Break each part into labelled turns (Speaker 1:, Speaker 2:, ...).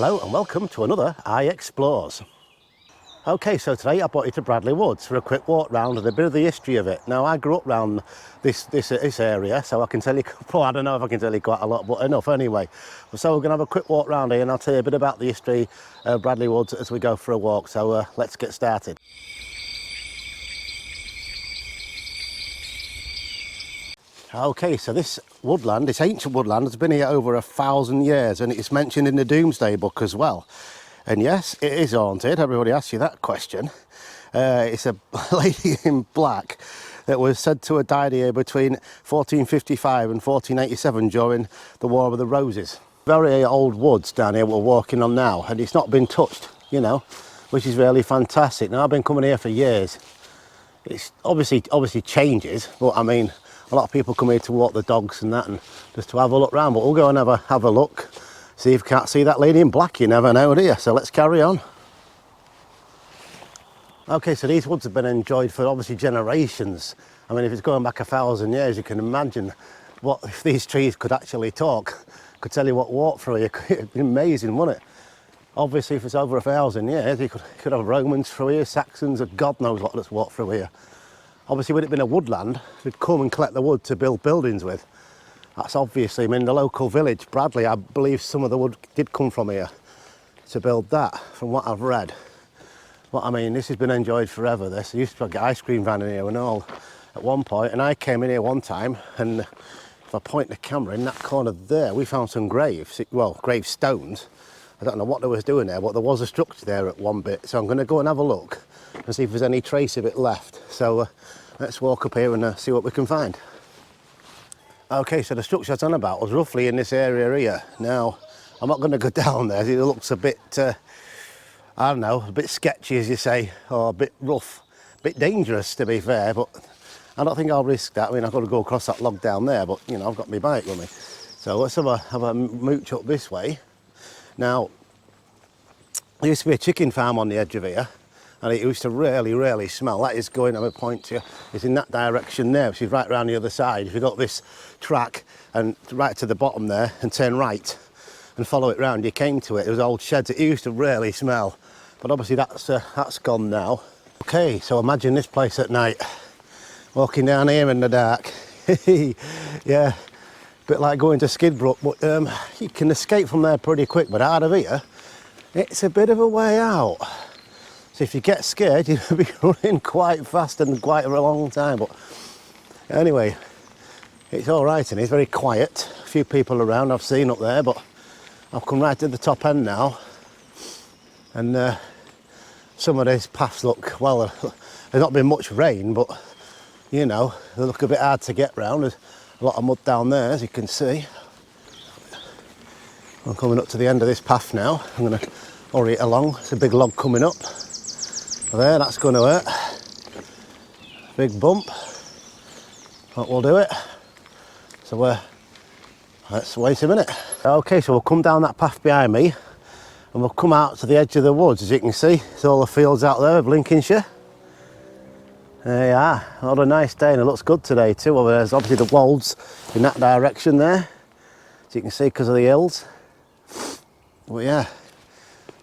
Speaker 1: Hello and welcome to another I Explores. Okay, so today I brought you to Bradley Woods for a quick walk round and a bit of the history of it. Now I grew up round this area, so I can tell you, well, I don't know if I can tell you quite a lot, but enough anyway. So we're going to have a quick walk round here and I'll tell you a bit about the history of Bradley Woods as we go for a walk. So let's get started. Okay, so this woodland, this ancient woodland, has been here over 1,000 years and it's mentioned in the Doomsday Book as well. And yes, it is haunted. Everybody asks you that question. It's a lady in black that was said to have died here between 1455 and 1487 during the War of the Roses. Very old woods down here we're walking on now, and it's not been touched, you know, which is really fantastic. Now I've been coming here for years. It's obviously changes, but I mean, a lot of people come here to walk the dogs and that, and just to have a look round. But we'll go and have a look. See if you can't see that lady in black. You never know, do you? So let's carry on. Okay, so these woods have been enjoyed for obviously generations. I mean, if it's going back 1,000 years, you can imagine what if these trees could actually talk. Could tell you what walked through here. It'd be amazing, wouldn't it? Obviously, if it's over 1,000 years, you could have Romans through here, Saxons, or God knows what that's walked through here. Obviously, would it have been a woodland, they'd come and collect the wood to build buildings with. That's obviously, I mean, the local village, Bradley, I believe some of the wood did come from here to build that, from what I've read. But I mean, this has been enjoyed forever, this. I used to get ice cream van in here and all at one point, and I came in here one time, and if I point the camera in that corner there, we found some graves, well, gravestones. I don't know what they was doing there, but there was a structure there at one bit, so I'm going to go and have a look and see if there's any trace of it left. So let's walk up here and see what we can find. Okay, so the structure I was on about was roughly in this area here. Now, I'm not going to go down there. It looks a bit, I don't know, a bit sketchy, as you say, or a bit rough, a bit dangerous, to be fair, but I don't think I'll risk that. I mean, I've got to go across that log down there, but, you know, I've got my bike with me. So let's have a mooch up this way. Now, there used to be a chicken farm on the edge of here, and it used to really smell. That is going, I'm going to point to you, it's in that direction there, which is right round the other side. If you got this track and right to the bottom there and turn right and follow it round, you came to it. There was old sheds. It used to really smell, but obviously that's gone now. Okay, so imagine this place at night, walking down here in the dark. Yeah, a bit like going to Skidbrook, but you can escape from there pretty quick, but out of here, it's a bit of a way out. So if you get scared, you'll be running quite fast and quite a long time. But anyway, it's all right and it's very quiet. A few people around I've seen up there, but I've come right to the top end now. And some of these paths look, well, there's not been much rain, but you know, they look a bit hard to get round. There's a lot of mud down there, as you can see. I'm coming up to the end of this path now. I'm going to hurry it along. There's a big log coming up. There, that's going to hurt. Big bump. That will do it. So let's wait a minute. Okay, so we'll come down that path behind me and we'll come out to the edge of the woods. As you can see, there's all the fields out there of Lincolnshire. There you are. What a nice day, and it looks good today too. Well, there's obviously the wolds in that direction there, as you can see, because of the hills. But yeah,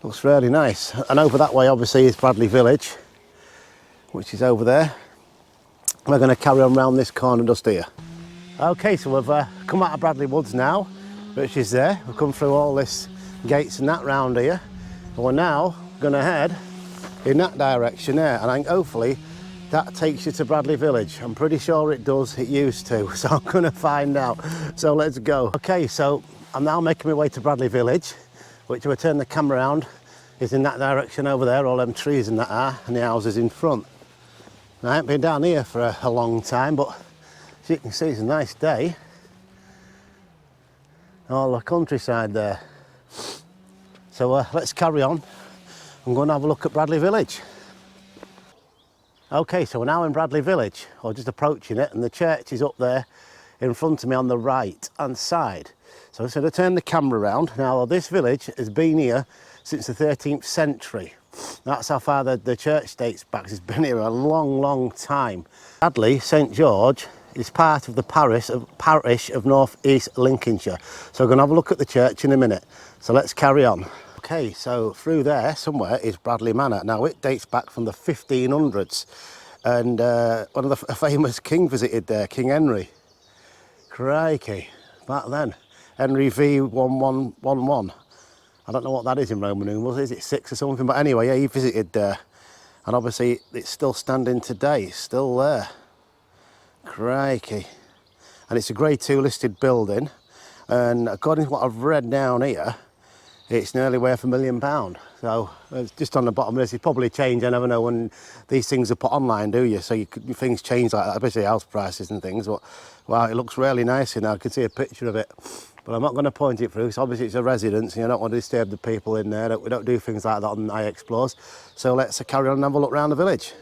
Speaker 1: looks really nice. And over that way obviously is Bradley Village, which is over there. We're going to carry on round this corner just here. Okay, so we've come out of Bradley Woods now, which is there. We've come through all this gates and that round here, and we're now going to head in that direction there, and I think hopefully that takes you to Bradley Village. I'm pretty sure it does, it used to, so I'm going to find out. So let's go. Okay, so I'm now making my way to Bradley Village, which if I turn the camera around is in that direction over there, all them trees and that are, and the houses in front. Now, I haven't been down here for a long time, but as you can see, it's a nice day. All the countryside there. So let's carry on. I'm going to have a look at Bradley Village. Okay, so we're now in Bradley Village, or just approaching it, and the church is up there in front of me on the right hand side. So I'm going to turn the camera around. Now, this village has been here since the 13th century. That's how far the church dates back. It's been here a long time. Bradley, St George, is part of the parish of North East Lincolnshire. So we're going to have a look at the church in a minute. So let's carry on. Okay, so through there somewhere is Bradley Manor. Now it dates back from the 1500s, and one of the famous king visited there, King Henry. Crikey, back then. Henry V 1111. I don't know what that is in Roman numerals, is it 6 or something? But anyway, yeah, he visited there. And obviously it's still standing today, it's still there. Crikey. And it's a Grade 2 listed building. And according to what I've read down here, it's nearly worth £1 million. So it's just on the bottom of this. It's probably changed, I never know when these things are put online, do you? So things change like that, especially house prices and things. But wow, it looks really nice, and I can see a picture of it. But I'm not going to point it through, so obviously it's a residence and you don't want to disturb the people in there. We don't do things like that on iExplores. So let's carry on and have a look around the village.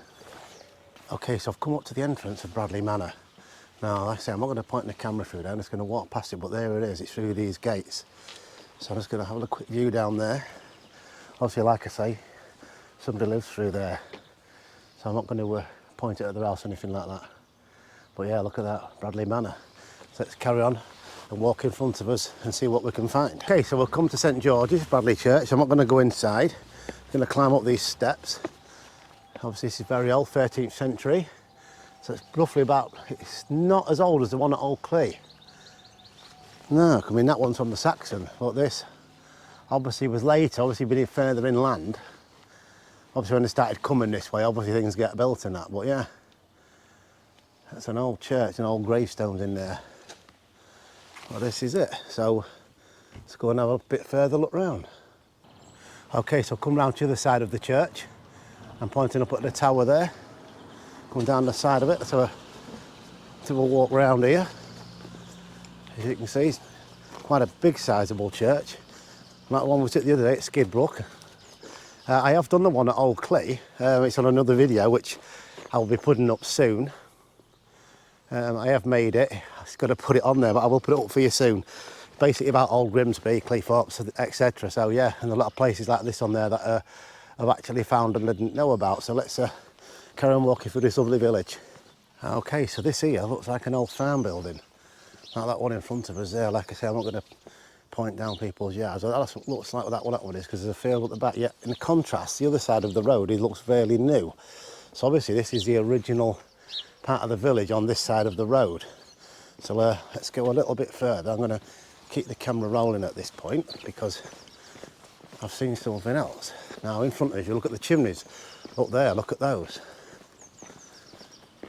Speaker 1: Okay, so I've come up to the entrance of Bradley Manor. Now, like I say, I'm not going to point the camera through there, I'm just going to walk past it, but there it is, it's through these gates. So I'm just going to have a quick view down there. Obviously, like I say, somebody lives through there. So I'm not going to point it at their house or anything like that. But yeah, look at that, Bradley Manor. So let's carry on and walk in front of us and see what we can find. Okay, so we'll come to St George's, Bradley Church. I'm not going to go inside. I'm going to climb up these steps. Obviously, this is very old, 13th century. So it's roughly about, it's not as old as the one at Old Clee. No, I mean, that one's from the Saxon, but this obviously was later, obviously been further inland. Obviously when they started coming this way, obviously things get built and that, but yeah. That's an old church and old gravestones in there. Well, this is it. So let's go and have a bit further look round. Okay, so come round to the other side of the church. I'm pointing up at the tower there. Come down the side of it, so we'll walk round here. As you can see, it's quite a big sizable church. And that one was at the other day at Skidbrook. I have done the one at Old Clee. It's on another video which I'll be putting up soon. I have made it. I've got to put it on there, but I will put it up for you soon. Basically about Old Grimsby, Cleethorpes, etc. So yeah, and a lot of places like this on there that I've actually found and didn't know about. So let's carry on walking through this lovely village. Okay, so this here looks like an old farm building. Like that one in front of us there. Like I say, I'm not going to point down people's yards. That looks like that one is, because there's a field at the back. Yet in contrast, the other side of the road, it looks fairly new. So obviously this is the original part of the village on this side of the road. So let's go a little bit further. I'm going to keep the camera rolling at this point because I've seen something else. Now in front of us, you look at the chimneys up there, look at those.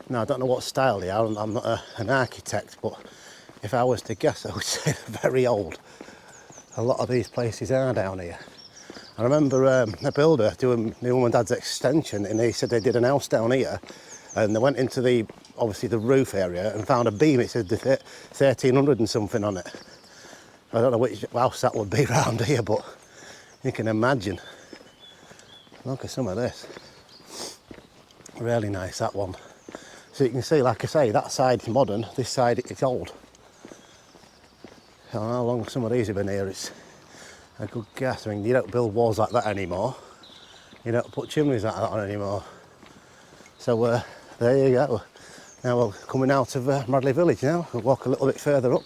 Speaker 1: Now I don't know what style they are, I'm not an architect, but if I was to guess, I would say they're very old. A lot of these places are down here. I remember a builder doing my mum and dad's extension, and he said they did an house down here, and they went into obviously the roof area and found a beam. It said 1300 and something on it. I don't know which house that would be around here, but you can imagine. Look at some of this. Really nice, that one. So you can see, like I say, that side's modern, this side it's old. I don't know how long some of these have been here. It's a good guess. I mean, you don't build walls like that anymore. You don't put chimneys like that on anymore. So there you go. Now we're coming out of Bradley Village now. We'll walk a little bit further up.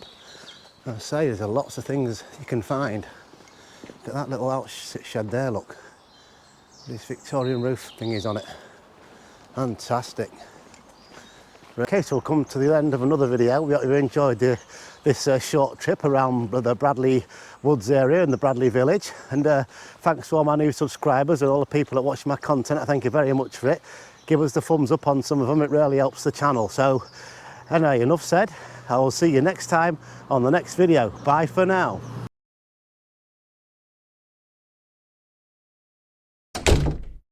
Speaker 1: As I say, there's lots of things you can find. Look at that little outshed there, look. This Victorian roof thing is on it. Fantastic. Okay, so we'll come to the end of another video. We hope you enjoyed this short trip around the Bradley Woods area and the Bradley Village. And thanks to all my new subscribers and all the people that watch my content. I thank you very much for it. Give us the thumbs up on some of them, it really helps the channel. So anyway, enough said. I will see you next time on the next video. Bye for now.